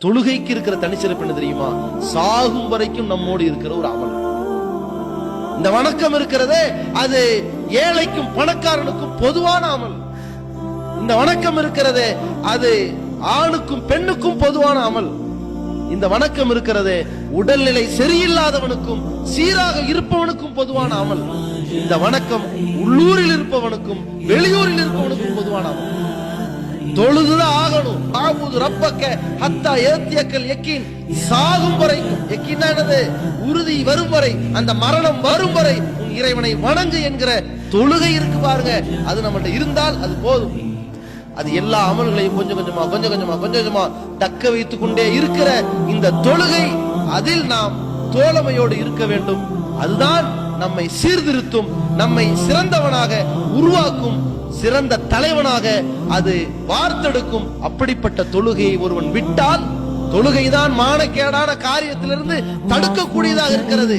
தொழுகைக்கு இருக்கிற தனிச்சிறப்பு என்ன தெரியுமா? சாகும் வரைக்கும் நம்மோடு இருக்கிற ஒரு அமல். இந்த வணக்கம் இருக்கிறதே அது ஏழைக்கும் பணக்காரனுக்கும் பொதுவான அமல். இந்த வணக்கம் இருக்கிறதே அது ஆணுக்கும் பெண்ணுக்கும் பொதுவான அமல். இந்த வணக்கம் இருக்கிறதே உடல்நிலை சரியில்லாதவனுக்கும் சீராக இருப்பவனுக்கும் பொதுவான அமல். இந்த வணக்கம் உள்ளூரில் இருப்பவனுக்கும் வெளியூரில் இருப்பவனுக்கும் பொதுவான அமல். தொழுதுதான் ஆகணும். ஆபுது ரப்பக்க ஹத்தா ஏத்தியக்கல் யக்கீன், சாகும் வரைக்கும். யக்கீன்னா என்னது? உறுதி வரும் வரை, அந்த மரணம் வரும் வரை உன் இறைவனை வணங்கு என்கிற தொழுகை இருக்கு பாருங்க. அது நம்மகிட்ட இருந்தால் அது போதும். அது எல்லா அமல்களையும் கொஞ்சம் கொஞ்சமா தக்க வைத்துக் கொண்டே இருக்கிற இந்த தொழுகை, அதில் நாம் தோழமையோடு இருக்க வேண்டும். அதுதான் நம்மை சீர்திருத்தும், நம்மை சிறந்தவனாக உருவாக்கும், சிறந்த தலைவனாக அது வார்த்தெடுக்கும். அப்படிப்பட்ட தொழுகையை ஒருவன் விட்டால், தொழுகைதான் மானக்கேடான காரியத்திலிருந்து தடுக்கக்கூடியதாக இருக்கிறது.